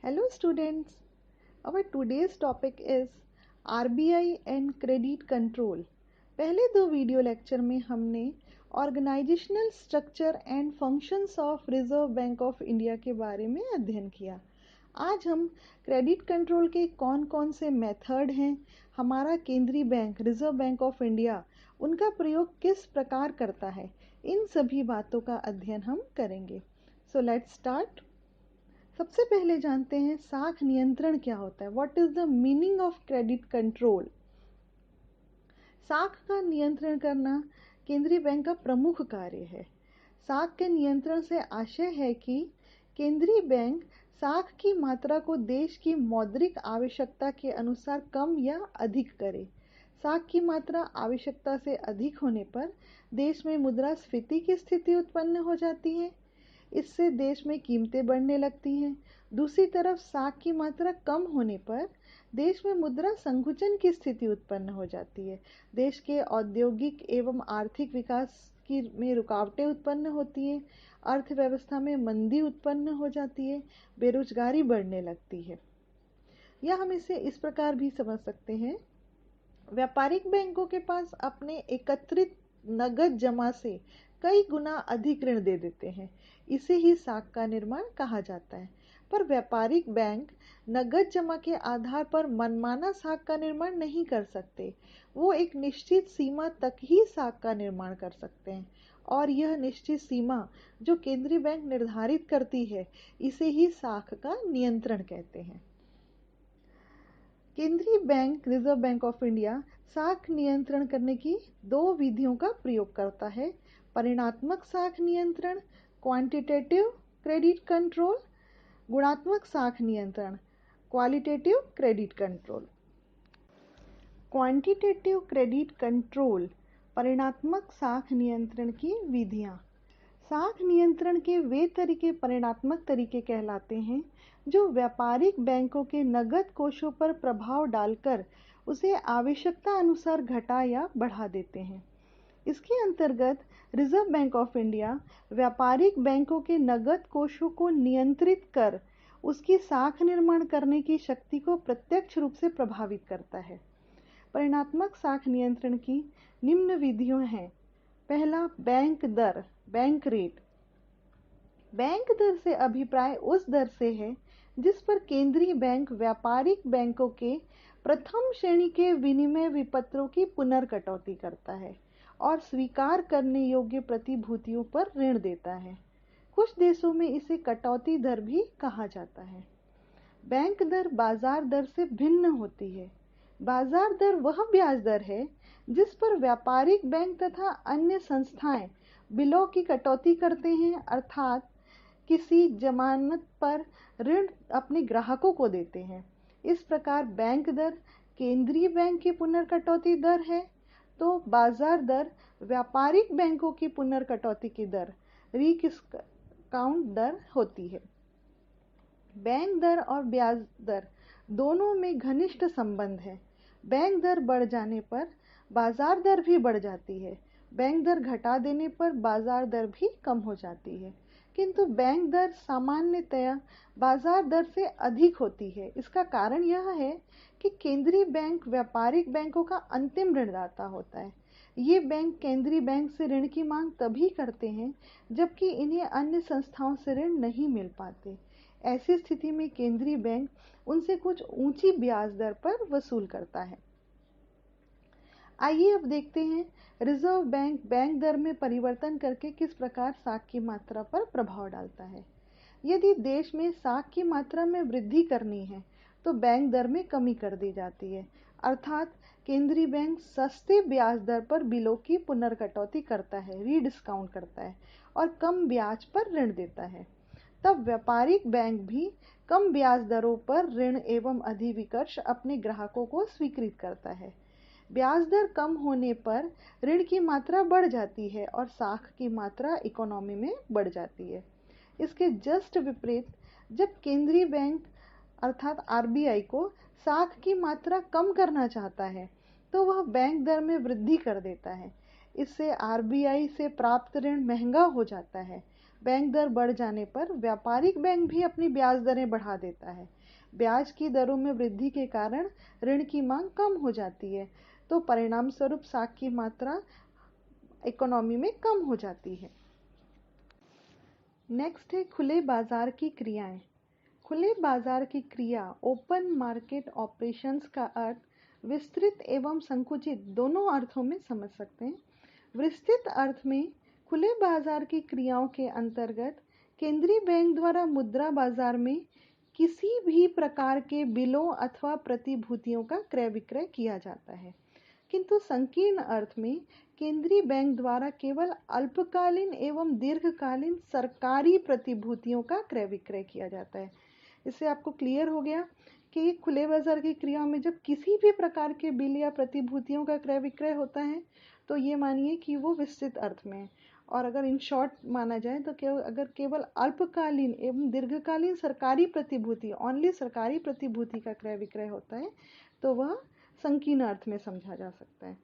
Hello students, our today's topic is RBI and credit control। पहले दो video lecture में हमने organisational structure and functions of Reserve Bank of India के बारे में अध्ययन किया। आज हम क्रेडिट कंट्रोल के कौन कौन से मेथड हैं, हमारा केंद्रीय bank reserve Bank of India उनका प्रयोग किस प्रकार करता है, इन सभी बातों का अध्ययन हम करेंगे। So let's start. सबसे पहले जानते हैं साख नियंत्रण क्या होता है। What is the meaning of credit control. साख का नियंत्रण करना केंद्रीय बैंक का प्रमुख कार्य है। साख के नियंत्रण से आशय है कि केंद्रीय बैंक साख की मात्रा को देश की मौद्रिक आवश्यकता के अनुसार कम या अधिक करे। साख की मात्रा आवश्यकता से अधिक होने पर देश में मुद्रास्फीति की स्थिति उत्पन्न हो जाती है। इससे देश में कीमतें बढ़ने लगती हैं। दूसरी तरफ साख की मात्रा कम होने पर देश में मुद्रा संकुचन की स्थिति उत्पन्न हो जाती है। देश के औद्योगिक एवं आर्थिक विकास में रुकावटें उत्पन्न होती हैं। अर्थव्यवस्था में मंदी उत्पन्न हो जाती है। बेरोजगारी बढ़ने लगती है। या हम इसे इस प्रकार भी समझ सकते हैं, व्यापारिक बैंकों के पास अपने एकत्रित नगद जमा से कई गुना अधिक ऋण दे देते हैं। इसे ही साख का निर्माण कहा जाता है। पर व्यापारिक बैंक नगद जमा के आधार पर मनमाना साख का निर्माण नहीं कर सकते। वो एक निश्चित सीमा तक ही साख का निर्माण कर सकते हैं और यह निश्चित सीमा जो केंद्रीय बैंक निर्धारित करती है, इसे ही साख का नियंत्रण कहते हैं। केंद्रीय bank reserve Bank of India साख नियंत्रण करने की दो विधियों का प्रयोग करता है। परिणात्मक साख नियंत्रण क्वांटिटेटिव क्रेडिट कंट्रोल, गुणात्मक साख नियंत्रण qualitative credit control. Quantitative credit control परिणात्मक साख नियंत्रण की विधियां। साख नियंत्रण के वे तरीके परिणात्मक तरीके कहलाते हैं जो व्यापारिक बैंकों के नगद कोषों पर प्रभाव डालकर उसे आवश्यकता अनुसार घटा या बढ़ा देते हैं। इसके अंतर्गत रिजर्व बैंक ऑफ इंडिया व्यापारिक बैंकों के नगद कोषों को नियंत्रित कर उसकी साख निर्माण करने की शक्ति को प्रत्यक्ष रूप से प्रभावित करता है। परिणात्मक साख नियंत्रण की निम्न विधियां हैं। पहला, बैंक दर बैंक रेट। बैंक दर से अभिप्राय उस दर से है जिस पर केंद्रीय बैंक व्यापारिक बैंकों के प्रथम श्रेणी के विनिमय विपत्रों की पुनर्कटौती करता है और स्वीकार करने योग्य प्रतिभूतियों पर ऋण देता है। कुछ देशों में इसे कटौती दर भी कहा जाता है। बैंक दर बाजार दर से भिन्न होती है। बाजार दर वह ब्याज दर है जिस पर व्यापारिक बैंक तथा अन्य संस्थाएं बिलों की कटौती करते हैं, अर्थात किसी जमानत पर ऋण अपने ग्राहकों को देते हैं। इस प्रकार बैंक दर केंद्रीय बैंक की पुनर्कटौती दर है, तो बाजार दर व्यापारिक बैंकों की पुनर्कटौती की दर रीडिस्काउंट दर होती है। बैंक दर और ब्याज दर दोनों में घनिष्ठ संबंध है। बैंक दर बढ़ जाने पर बाजार दर भी बढ़ जाती है। बैंक दर घटा देने पर बाजार दर भी कम हो जाती है, किंतु बैंक दर सामान्यतया बाजार दर से अधिक होती है। इसका कारण यह है कि केंद्रीय बैंक व्यापारिक बैंकों का अंतिम ऋणदाता होता है। ये बैंक केंद्रीय बैंक से ऋण की मांग तभी करते हैं जबकि इन्हें अन्य संस्थाओं से ऋण नहीं मिल पाते। ऐसी स्थिति में केंद्रीय बैंक उनसे कुछ ऊंची ब्याज दर पर वसूल करता है। आइए अब देखते हैं रिजर्व बैंक बैंक दर में परिवर्तन करके किस प्रकार साख की मात्रा पर प्रभाव डालता है। यदि देश में साख की मात्रा में वृद्धि करनी है तो बैंक दर में कमी कर दी जाती है, अर्थात केंद्रीय बैंक सस्ते ब्याज दर पर बिलों की पुनर्कटौती करता है, रीडिस्काउंट करता है और कम ब्याज पर ऋण देता है। तब व्यापारिक बैंक भी कम ब्याज दरों पर ऋण एवं अधिविकर्ष अपने ग्राहकों को स्वीकृत करता है। ब्याज दर कम होने पर ऋण की मात्रा बढ़ जाती है और साख की मात्रा इकोनॉमी में बढ़ जाती है। इसके जस्ट विपरीत जब केंद्रीय बैंक अर्थात आरबीआई को साख की मात्रा कम करना चाहता है तो वह बैंक दर में वृद्धि कर देता है। इससे आरबीआई से प्राप्त ऋण महंगा हो जाता है। बैंक दर बढ़ जाने पर व्यापारिक बैंक भी अपनी ब्याज दरें बढ़ा देता है। ब्याज की दरों में वृद्धि के कारण ऋण की मांग कम हो जाती है, तो परिणाम स्वरूप साख की मात्रा इकोनॉमी में कम हो जाती है। नेक्स्ट है खुले बाजार की क्रियाएं। खुले बाजार की क्रिया ओपन मार्केट ऑपरेशंस का अर्थ विस्तृत एवं संकुचित दोनों अर्थों में समझ सकते हैं। विस्तृत अर्थ में खुले बाजार की क्रियाओं के अंतर्गत केंद्रीय बैंक द्वारा मुद्रा बाजार में किसी भी प्रकार के बिलों अथवा प्रतिभूतियों का क्रय विक्रय किया जाता है, किंतु संकीर्ण अर्थ में केंद्रीय बैंक द्वारा केवल अल्पकालीन एवं दीर्घकालीन सरकारी प्रतिभूतियों का क्रय विक्रय किया जाता है। इससे आपको क्लियर हो गया कि खुले बाजार की क्रियाओं में जब किसी भी प्रकार के बिल या प्रतिभूतियों का क्रय विक्रय होता है तो ये मानिए कि वो विस्तृत अर्थ में है। और अगर इन शॉर्ट माना जाए तो अगर केवल अल्पकालीन एवं दीर्घकालीन सरकारी प्रतिभूति, ओनली सरकारी प्रतिभूति का क्रय विक्रय होता है तो वह संकीर्ण अर्थ में समझा जा सकता है।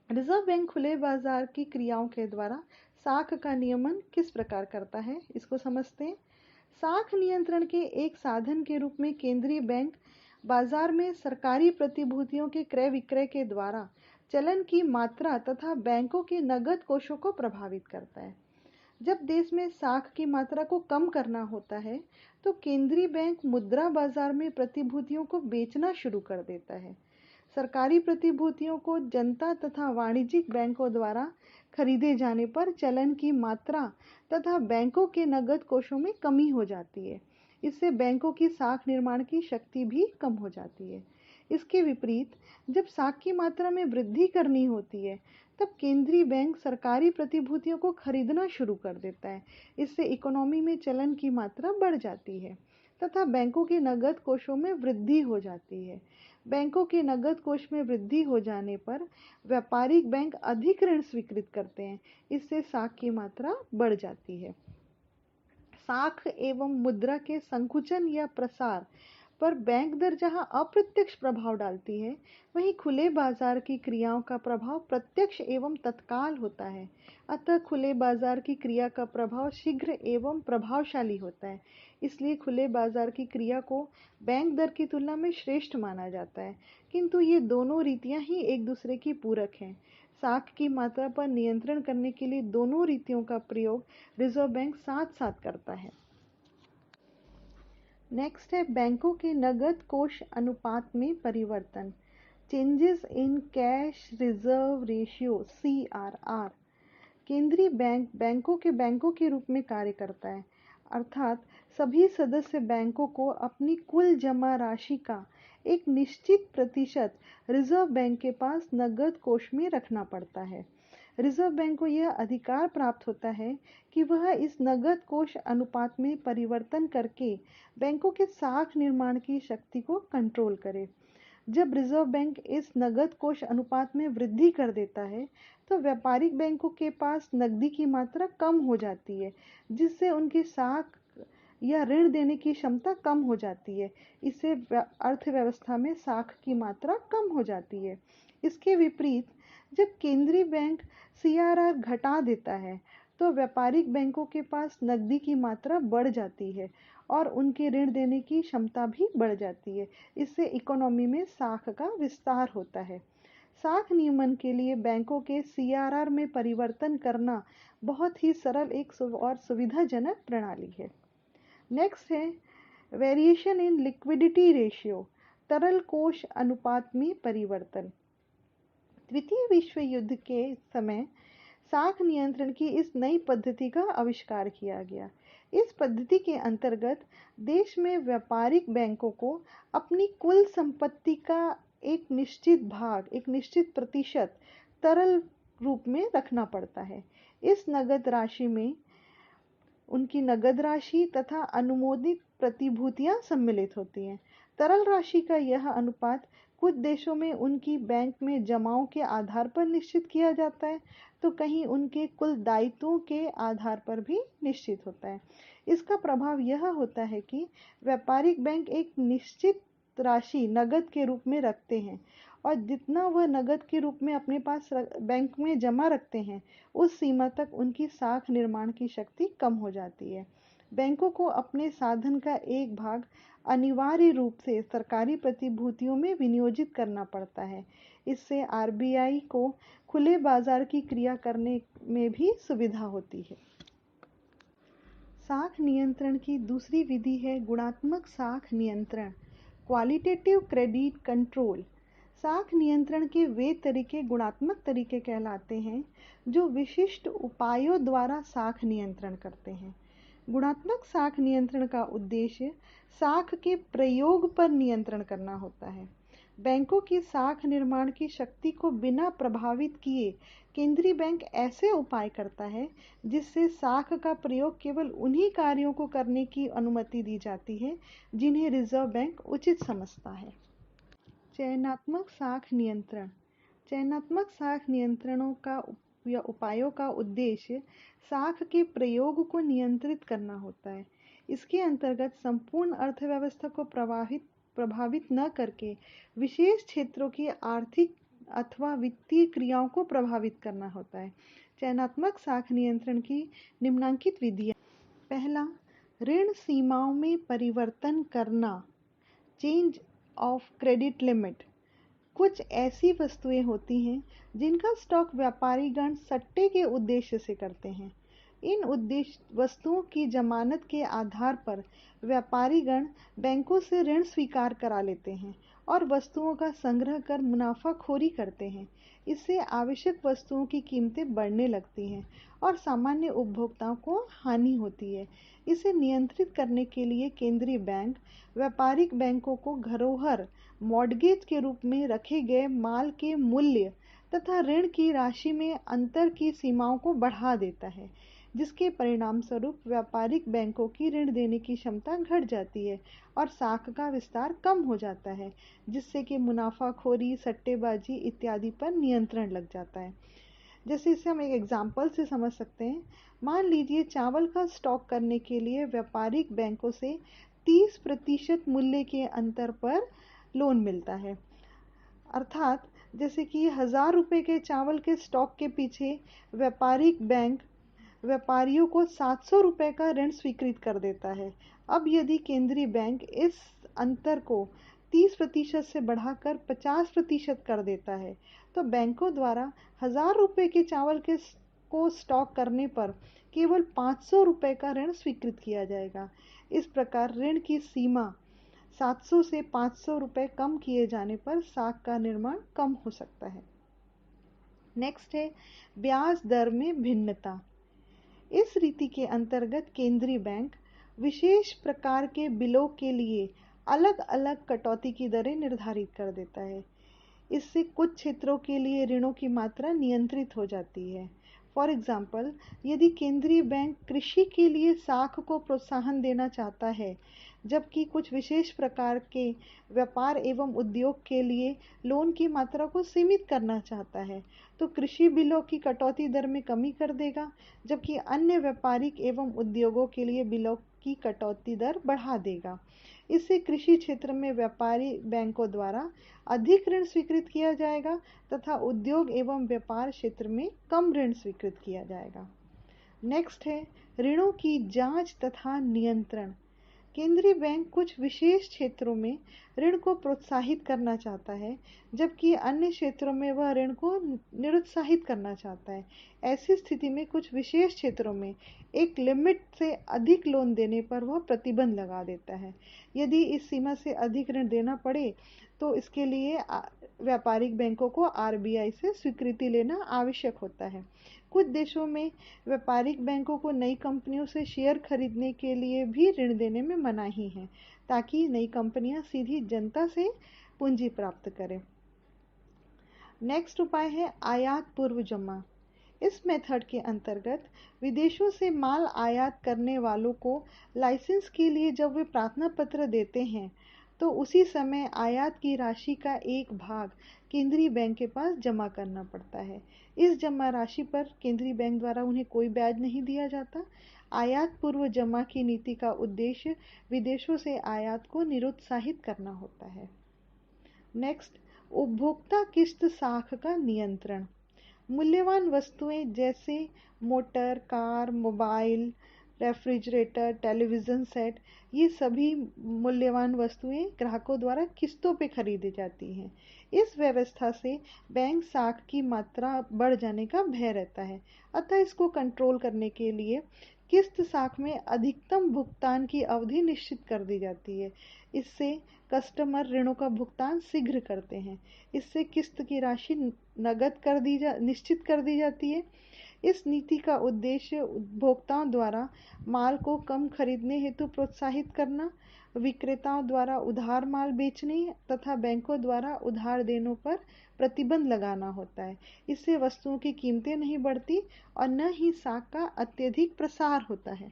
रिजर्व बैंक खुले बाजार की क्रियाओं के द्वारा साख का नियमन किस प्रकार करता है, इसको समझते हैं। साख नियंत्रण के एक साधन के रूप में केंद्रीय बैंक बाजार में सरकारी प्रतिभूतियों के क्रय विक्रय के द्वारा चलन की मात्रा तथा बैंकों के नगद कोषों को प्रभावित करता है। जब देश में साख की मात्रा को कम करना होता है तो केंद्रीय बैंक मुद्रा बाजार में प्रतिभूतियों को बेचना शुरू कर देता है। सरकारी प्रतिभूतियों को जनता तथा वाणिज्यिक बैंकों द्वारा खरीदे जाने पर चलन की मात्रा तथा बैंकों के नगद कोषों में कमी हो जाती है। इससे बैंकों की साख निर्माण की शक्ति भी कम हो जाती है। इसके विपरीत जब साख की मात्रा में वृद्धि करनी होती है तब केंद्रीय बैंक सरकारी प्रतिभूतियों को खरीदना शुरू कर देता है। इससे इकोनॉमी में चलन की मात्रा बढ़ जाती है तथा बैंकों के नगद कोषों में वृद्धि हो जाती है। बैंकों के नगद कोष में वृद्धि हो जाने पर व्यापारिक बैंक अधिक ऋण स्वीकृत करते हैं। इससे साख की मात्रा बढ़ जाती है। साख एवं मुद्रा के संकुचन या प्रसार पर बैंक दर जहां अप्रत्यक्ष प्रभाव डालती है, वहीं खुले बाजार की क्रियाओं का प्रभाव प्रत्यक्ष एवं तत्काल होता है। अतः खुले बाजार की क्रिया का प्रभाव शीघ्र एवं प्रभावशाली होता है। इसलिए खुले बाजार की क्रिया को बैंक दर की तुलना में श्रेष्ठ माना जाता है, किंतु ये दोनों रीतियां ही एक दूसरे की पूरक हैं। साख की मात्रा पर नियंत्रण करने के लिए दोनों रीतियों का प्रयोग रिजर्व बैंक साथ साथ करता है। नेक्स्ट है बैंकों के नगद कोष अनुपात में परिवर्तन, changes in cash reserve ratio CRR। केंद्रीय बैंक बैंकों के रूप में कार्य करता है, अर्थात सभी सदस्य बैंकों को अपनी कुल जमा राशि का एक निश्चित प्रतिशत रिजर्व बैंक के पास नगद कोष में रखना पड़ता है। रिजर्व बैंक को यह अधिकार प्राप्त होता है कि वह इस नगद कोष अनुपात में परिवर्तन करके बैंकों के साख निर्माण की शक्ति को कंट्रोल करे। जब रिजर्व बैंक इस नगद कोष अनुपात में वृद्धि कर देता है तो व्यापारिक बैंकों के पास नकदी की मात्रा कम हो जाती है, जिससे उनकी साख या ऋण देने की क्षमता कम हो जाती है। इससे अर्थव्यवस्था में साख की मात्रा कम हो जाती है। इसके विपरीत जब केंद्रीय बैंक CRR घटा देता है तो व्यापारिक बैंकों के पास नकदी की मात्रा बढ़ जाती है और उनके ऋण देने की क्षमता भी बढ़ जाती है। इससे इकोनॉमी में साख का विस्तार होता है। साख नियमन के लिए बैंकों के CRR में परिवर्तन करना बहुत ही सरल और सुविधाजनक प्रणाली है। नेक्स्ट है वेरिएशन इन लिक्विडिटी रेशियो, तरल कोष अनुपात में परिवर्तन। द्वितीय विश्व युद्ध के समय साख नियंत्रण की इस नई पद्धति का आविष्कार किया गया। इस पद्धति के अंतर्गत देश में व्यापारिक बैंकों को अपनी कुल संपत्ति का एक निश्चित प्रतिशत तरल रूप में रखना पड़ता है। इस नगद राशि में उनकी नगद राशि तथा अनुमोदित प्रतिभूतियां सम्मिलित होती हैं। तरल राशि का यह अनुपात कुछ देशों में उनकी बैंक में जमाओं के आधार पर निश्चित किया जाता है, तो कहीं उनके कुल दायित्वों के आधार पर भी निश्चित होता है। इसका प्रभाव यह होता है कि व्यापारिक बैंक एक निश्चित राशि नगद के रूप में रखते हैं और जितना वह नकद के रूप में अपने पास बैंक में जमा रखते हैं, उस सीमा तक उनकी साख निर्माण की शक्ति कम हो जाती है। बैंकों को अपने साधन का एक भाग अनिवार्य रूप से सरकारी प्रतिभूतियों में विनियोजित करना पड़ता है। इससे आरबीआई को खुले बाजार की क्रिया करने में भी सुविधा होती है। साख नियंत्रण की दूसरी विधि है गुणात्मक साख नियंत्रण, क्वालिटेटिव क्रेडिट कंट्रोल। साख नियंत्रण के वे तरीके गुणात्मक तरीके कहलाते हैं जो विशिष्ट उपायों द्वारा साख नियंत्रण करते हैं। गुणात्मक साख नियंत्रण का उद्देश्य साख के प्रयोग पर नियंत्रण करना होता है। बैंकों की साख निर्माण की शक्ति को बिना प्रभावित किए केंद्रीय बैंक ऐसे उपाय करता है जिससे साख का प्रयोग केवल उन्हीं कार्यों को करने की अनुमति दी जाती है जिन्हें रिजर्व बैंक उचित समझता है। चयनात्मक साख नियंत्रण। चयनात्मक साख नियंत्रणों का या उपायों का उद्देश्य साख के प्रयोग को नियंत्रित करना होता है। इसके अंतर्गत संपूर्ण अर्थव्यवस्था को प्रभावित न करके विशेष क्षेत्रों की आर्थिक अथवा वित्तीय क्रियाओं को प्रभावित करना होता है। चयनात्मक साख नियंत्रण की निम्नलिखित विधियां। पहला, ऋण सीमाओं में परिवर्तन करना, चेंज ऑफ क्रेडिट लिमिट। कुछ ऐसी वस्तुएं होती हैं जिनका स्टॉक व्यापारीगण सट्टे के उद्देश्य से करते हैं। इन उद्देश्य वस्तुओं की जमानत के आधार पर व्यापारीगण बैंकों से ऋण स्वीकार करा लेते हैं और वस्तुओं का संग्रह कर मुनाफाखोरी करते हैं। इससे आवश्यक वस्तुओं की कीमतें बढ़ने लगती हैं और सामान्य उपभोक्ताओं को हानि होती है। इसे नियंत्रित करने के लिए केंद्रीय बैंक व्यापारिक बैंकों को धरोहर मॉर्गेज के रूप में रखे गए माल के मूल्य तथा ऋण की राशि में अंतर की सीमाओं को बढ़ा देता है, जिसके परिणाम स्वरूप व्यापारिक बैंकों की ऋण देने की क्षमता घट जाती है और साख का विस्तार कम हो जाता है, जिससे कि मुनाफाखोरी, सट्टेबाजी इत्यादि पर नियंत्रण लग जाता है। जैसे इसे हम एक एग्जाम्पल से समझ सकते हैं। मान लीजिए चावल का स्टॉक करने के लिए व्यापारिक बैंकों से 30% मूल्य के अंतर पर लोन मिलता है। अर्थात जैसे कि 1000 रुपये के चावल के स्टॉक के पीछे व्यापारिक बैंक व्यापारियों को 700 रुपये का ऋण स्वीकृत कर देता है। अब यदि केंद्रीय बैंक इस अंतर को 30% से बढ़ाकर 50% कर देता है, तो बैंकों द्वारा 1000 रुपये के चावल को स्टॉक करने पर केवल 500 रुपये का ऋण स्वीकृत किया जाएगा। इस प्रकार ऋण की सीमा 700 से 500 रुपये कम किए जाने पर साख का निर्माण कम हो सकता है। नेक्स्ट है ब्याज दर में भिन्नता। इस रीति के अंतर्गत केंद्रीय बैंक विशेष प्रकार के बिलों के लिए अलग अलग कटौती की दरें निर्धारित कर देता है। इससे कुछ क्षेत्रों के लिए ऋणों की मात्रा नियंत्रित हो जाती है। फॉर एग्जाम्पल, यदि केंद्रीय बैंक कृषि के लिए साख को प्रोत्साहन देना चाहता है, जबकि कुछ विशेष प्रकार के व्यापार एवं उद्योग के लिए लोन की मात्रा को सीमित करना चाहता है, तो कृषि बिलों की कटौती दर में कमी कर देगा, जबकि अन्य व्यापारिक एवं उद्योगों के लिए बिलों की कटौती दर बढ़ा देगा। इससे कृषि क्षेत्र में व्यापारी बैंकों द्वारा अधिक ऋण स्वीकृत किया जाएगा तथा उद्योग एवं व्यापार क्षेत्र में कम ऋण स्वीकृत किया जाएगा। नेक्स्ट है ऋणों की जांच तथा नियंत्रण। केंद्रीय बैंक कुछ विशेष क्षेत्रों में ऋण को प्रोत्साहित करना चाहता है, जबकि अन्य क्षेत्रों में वह ऋण को निरुत्साहित करना चाहता है। ऐसी स्थिति में कुछ विशेष क्षेत्रों में एक लिमिट से अधिक लोन देने पर वह प्रतिबंध लगा देता है। यदि इस सीमा से अधिक ऋण देना पड़े तो इसके लिए व्यापारिक बैंकों को आरबीआई से स्वीकृति लेना आवश्यक होता है। कुछ देशों में व्यापारिक बैंकों को नई कंपनियों से शेयर खरीदने के लिए भी ऋण देने में मनाही है, ताकि नई कंपनियां सीधी जनता से पूंजी प्राप्त करें। नेक्स्ट उपाय है आयात पूर्व जमा। इस मेथड के अंतर्गत विदेशों से माल आयात करने वालों को लाइसेंस के लिए जब वे प्रार्थना पत्र देते हैं, तो उसी समय आयात की राशि का एक भाग केंद्रीय बैंक के पास जमा करना पड़ता है। इस जमा राशि पर केंद्रीय बैंक द्वारा उन्हें कोई ब्याज नहीं दिया जाता। आयात पूर्व जमा की नीति का उद्देश्य विदेशों से आयात को निरुत्साहित करना होता है। नेक्स्ट, उपभोक्ता किस्त साख का नियंत्रण। मूल्यवान वस्तुएं जैसे motor, car, mobile, refrigerator, television set, ये सभी मूल्यवान वस्तुएं ग्राहकों द्वारा किस्तों पे खरीदी जाती हैं। इस व्यवस्था से बैंक साख की मात्रा बढ़ जाने का भय रहता है, अतः इसको कंट्रोल करने के लिए किस्त साख में अधिकतम भुगतान की अवधि निश्चित कर दी जाती है। इससे कस्टमर ऋणों का भुगतान शीघ्र करते हैं। इससे किस्त की राशि निश्चित कर दी जाती है। इस नीति का उद्देश्य उपभोक्ताओं द्वारा माल को कम खरीदने हेतु प्रोत्साहित करना, विक्रेताओं द्वारा उधार माल बेचने तथा बैंकों द्वारा उधार देने पर प्रतिबंध लगाना होता है। इससे वस्तुओं की कीमतें नहीं बढ़ती और न ही साख का अत्यधिक प्रसार होता है।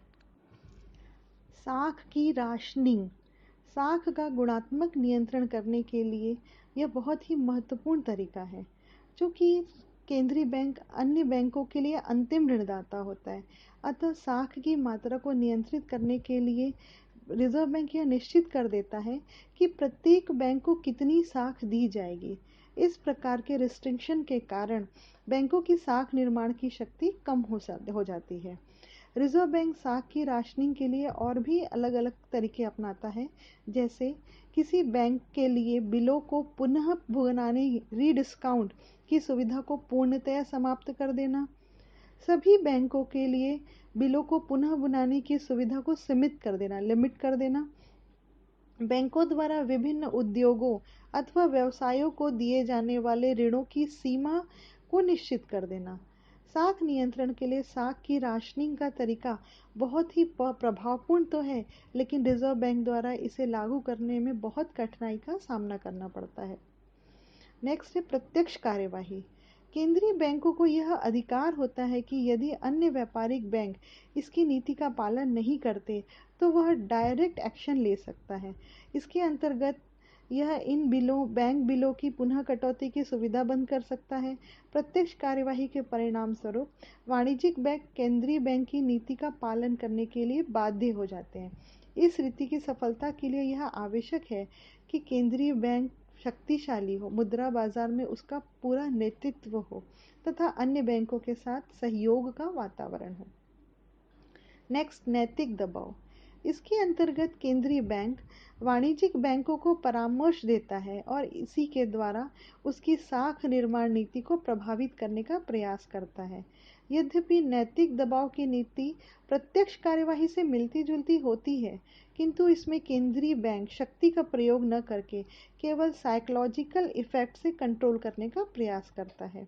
साख की राशनिंग। साख का गुणात्मक नियंत्रण करने के लिए यह बहुत ही महत्वपूर्ण तरीका है, जो कि केंद्रीय बैंक अन्य बैंकों के लिए अंतिम ऋणदाता होता है। अतः साख की मात्रा को नियंत्रित करने के लिए रिजर्व बैंक यह निश्चित कर देता है कि प्रत्येक बैंक को कितनी साख दी जाएगी। इस प्रकार के रिस्ट्रिक्शन के कारण बैंकों की साख निर्माण की शक्ति कम हो जाती है। रिजर्व बैंक साख की राशनिंग के लिए और भी अलग अलग तरीके अपनाता है, जैसे किसी बैंक के लिए बिलों को पुनः भुगताने रीडिस्काउंट की सुविधा को पूर्णतया समाप्त कर देना, सभी बैंकों के लिए बिलों को पुनः भुनाने की सुविधा को सीमित कर देना, लिमिट कर देना, बैंकों द्वारा विभिन्न उद्योगों अथवा व्यवसायों को दिए जाने वाले ऋणों की सीमा को निश्चित कर देना। साख नियंत्रण के लिए साख की राशनिंग का तरीका बहुत ही प्रभावपूर्ण तो है, लेकिन रिजर्व बैंक द्वारा इसे लागू करने में बहुत कठिनाई का सामना करना पड़ता है। नेक्स्ट है प्रत्यक्ष कार्यवाही। केंद्रीय बैंकों को यह अधिकार होता है कि यदि अन्य व्यापारिक बैंक इसकी नीति का पालन नहीं करते तो वह डायरेक्ट एक्शन ले सकता है। इसके अंतर्गत यह इन बैंक बिलों की पुनः कटौती की सुविधा बंद कर सकता है। प्रत्यक्ष कार्यवाही के परिणाम स्वरूप वाणिज्यिक बैंक केंद्रीय बैंक की नीति का पालन करने के लिए बाध्य हो जाते हैं। इस रीति की सफलता के लिए यह आवश्यक है कि केंद्रीय बैंक शक्तिशाली हो, मुद्रा बाजार में उसका पूरा नेतृत्व हो तथा अन्य बैंकों के साथ सहयोग का वातावरण हो। नेक्स्ट, नैतिक दबाव। इसके अंतर्गत केंद्रीय बैंक वाणिज्यिक बैंकों को परामर्श देता है और इसी के द्वारा उसकी साख निर्माण नीति को प्रभावित करने का प्रयास करता है। यद्यपि नैतिक दबाव की नीति प्रत्यक्ष कार्यवाही से मिलती जुलती होती है, किंतु इसमें केंद्रीय बैंक शक्ति का प्रयोग न करके केवल साइकोलॉजिकल इफेक्ट से कंट्रोल करने का प्रयास करता है।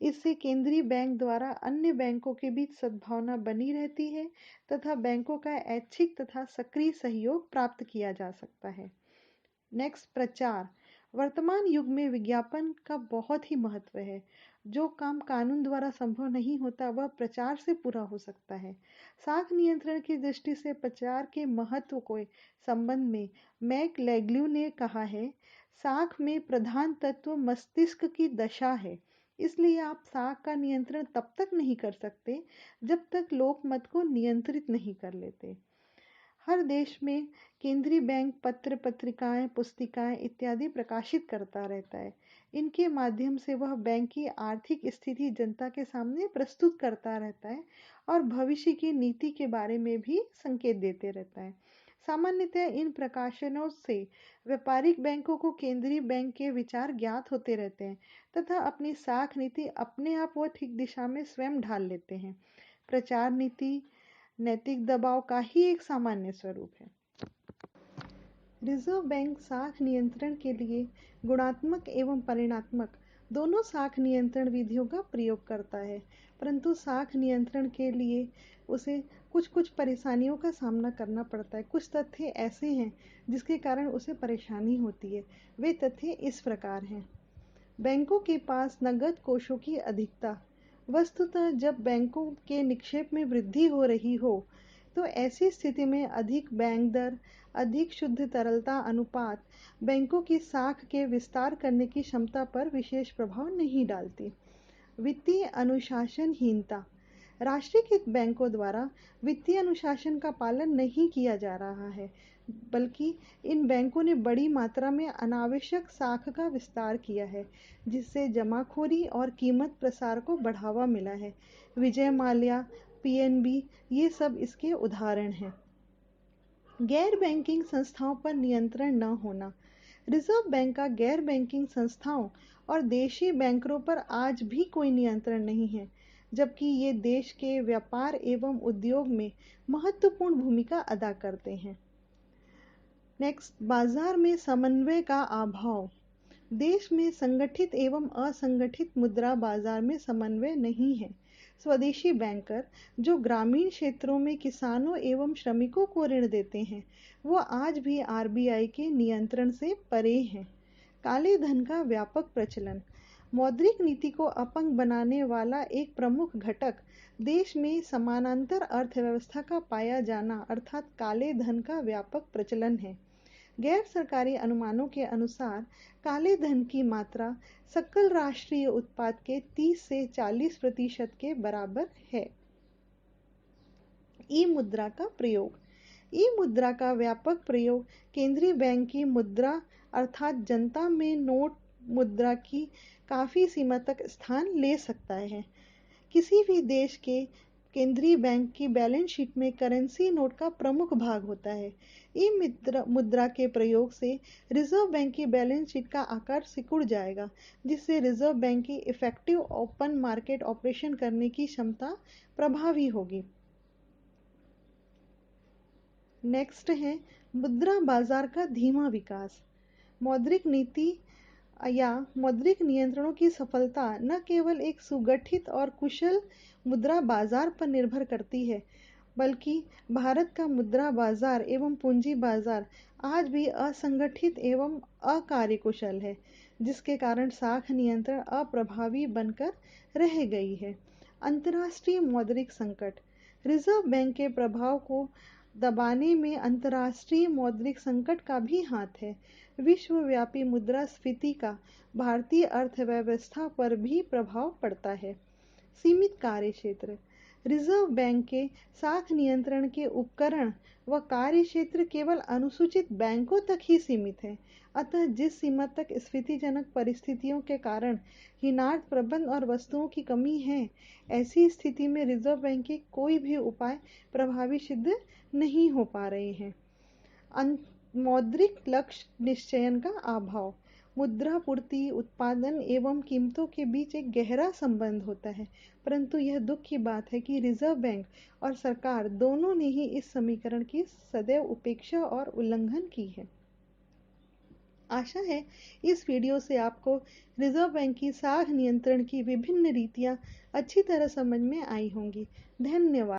इससे केंद्रीय बैंक द्वारा अन्य बैंकों के बीच सद्भावना बनी रहती है तथा बैंकों का ऐच्छिक तथा सक्रिय सहयोग प्राप्त किया जा सकता है। नेक्स्ट, प्रचार। वर्तमान युग में विज्ञापन का बहुत ही महत्व है। जो काम कानून द्वारा संभव नहीं होता वह प्रचार से पूरा हो सकता है। साख नियंत्रण की दृष्टि से प्रचार के महत्व के संबंध में मैक लेग्ल्यू ने कहा है, साख में प्रधान तत्व मस्तिष्क की दशा है, इसलिए आप साख का नियंत्रण तब तक नहीं कर सकते जब तक लोकमत को नियंत्रित नहीं कर लेते। हर देश में केंद्रीय बैंक पत्र, पत्रिकाएं, पुस्तिकाएं इत्यादि प्रकाशित करता रहता है। इनके माध्यम से वह बैंक की आर्थिक स्थिति जनता के सामने प्रस्तुत करता रहता है और भविष्य की नीति के बारे में भी संकेत देते रहता है। सामान्यतः इन प्रकाशनों से व्यापारिक बैंकों को केंद्रीय बैंक के विचार ज्ञात होते रहते हैं तथा अपनी साख नीति अपने आप वो ठीक दिशा में स्वयं ढाल लेते हैं। प्रचार नीति नैतिक दबाव का ही एक सामान्य स्वरूप है। रिजर्व बैंक साख नियंत्रण के लिए गुणात्मक एवं परिमाणात्मक दोनों साख नियंत्रण विधियों का प्रयोग करता है, परंतु साख नियंत्रण के लिए उसे कुछ परेशानियों का सामना करना पड़ता है। कुछ तथ्य ऐसे हैं जिसके कारण उसे परेशानी होती है। वे तथ्य इस प्रकार हैं। बैंकों के पास नगद कोषों की अधिकता। वस्तुतः जब बैंकों के निक्षेप में वृद्धि हो रही हो तो ऐसी स्थिति में अधिक बैंक दर, अधिक शुद्ध तरलता अनुपात बैंकों की साख के विस्तार करने की क्षमता पर विशेष प्रभाव नहीं डालती। वित्तीय अनुशासनहीनता। राष्ट्रीयकृत बैंकों द्वारा वित्तीय अनुशासन का पालन नहीं किया जा रहा है, बल्कि इन बैंकों ने बड़ी मात्रा में अनावश्यक साख का विस्तार किया है, जिससे जमाखोरी और कीमत प्रसार को बढ़ावा मिला है। विजय माल्या, पीएनबी ये सब इसके उदाहरण हैं। गैर बैंकिंग संस्थाओं पर नियंत्रण न होना। रिजर्व बैंक का गैर बैंकिंग संस्थाओं और देशी बैंकरों पर आज भी कोई नियंत्रण नहीं है, जबकि ये देश के व्यापार एवं उद्योग में महत्वपूर्ण भूमिका अदा करते हैं। नेक्स्ट, बाजार में समन्वय का अभाव। देश में संगठित एवं असंगठित मुद्रा बाजार में समन्वय नहीं है। स्वदेशी बैंकर जो ग्रामीण क्षेत्रों में किसानों एवं श्रमिकों को ऋण देते हैं, वो आज भी आरबीआई के नियंत्रण से परे हैं। काले धन का व्यापक प्रचलन। मौद्रिक नीति को अपंग बनाने वाला एक प्रमुख घटक देश में समानांतर अर्थव्यवस्था का पाया जाना अर्थात काले धन का व्यापक प्रचलन है। गैर सरकारी अनुमानों के अनुसार काले धन की मात्रा सकल राष्ट्रीय उत्पाद के 30 से 40% के बराबर है। ई मुद्रा का प्रयोग। ई मुद्रा का व्यापक प्रयोग केंद्रीय बैंक की मुद्रा अर्थात जनता में नोट मुद्रा की काफी सीमा तक स्थान ले सकता है। किसी भी देश के केंद्रीय बैंक की बैलेंस शीट में करेंसी नोट का प्रमुख भाग होता है। ई मुद्रा के प्रयोग से रिजर्व बैंक की बैलेंस शीट का आकार सिकुड़ जाएगा, जिससे रिजर्व बैंक की इफेक्टिव ओपन मार्केट ऑपरेशन करने की क्षमता प्रभावी होगी। नेक्स्ट है मुद्रा बाजार का धीमा विकास। मौद्रिक नीति या मौद्रिक नियंत्रणों की सफलता न केवल एक सुगठित और कुशल मुद्रा बाजार पर निर्भर करती है, बल्कि भारत का मुद्रा बाजार एवं पूंजी बाजार आज भी असंगठित एवं अकार्यकुशल है, जिसके कारण साख नियंत्रण अप्रभावी बनकर रह गई है। अंतर्राष्ट्रीय मौद्रिक संकट। रिजर्व बैंक के प्रभाव को दबाने में अंतर्राष्ट्रीय मौद्रिक संकट का भी हाथ है। विश्वव्यापी मुद्रास्फीति का भारतीय अर्थव्यवस्था पर भी प्रभाव पड़ता है। सीमित कार्य क्षेत्र। रिजर्व बैंक के साख नियंत्रण के उपकरण व कार्य क्षेत्र केवल अनुसूचित बैंकों तक ही सीमित है। अतः जिस सीमा तक स्फीतिजनक परिस्थितियों के कारण हिनार्थ प्रबंध और वस्तुओं की कमी है, ऐसी स्थिति में रिजर्व बैंक के कोई भी उपाय प्रभावी सिद्ध नहीं हो पा रहे हैं। मौद्रिक लक्ष्य निश्चयन का अभाव। मुद्रा पूर्ति, उत्पादन एवं कीमतों के बीच एक गहरा संबंध होता है, परंतु यह दुख की बात है कि रिजर्व बैंक और सरकार दोनों ने ही इस समीकरण की सदैव उपेक्षा और उल्लंघन की है। आशा है इस वीडियो से आपको रिजर्व बैंक की साख नियंत्रण की विभिन्न रीतियां अच्छी तरह समझ में आई होंगी। धन्यवाद।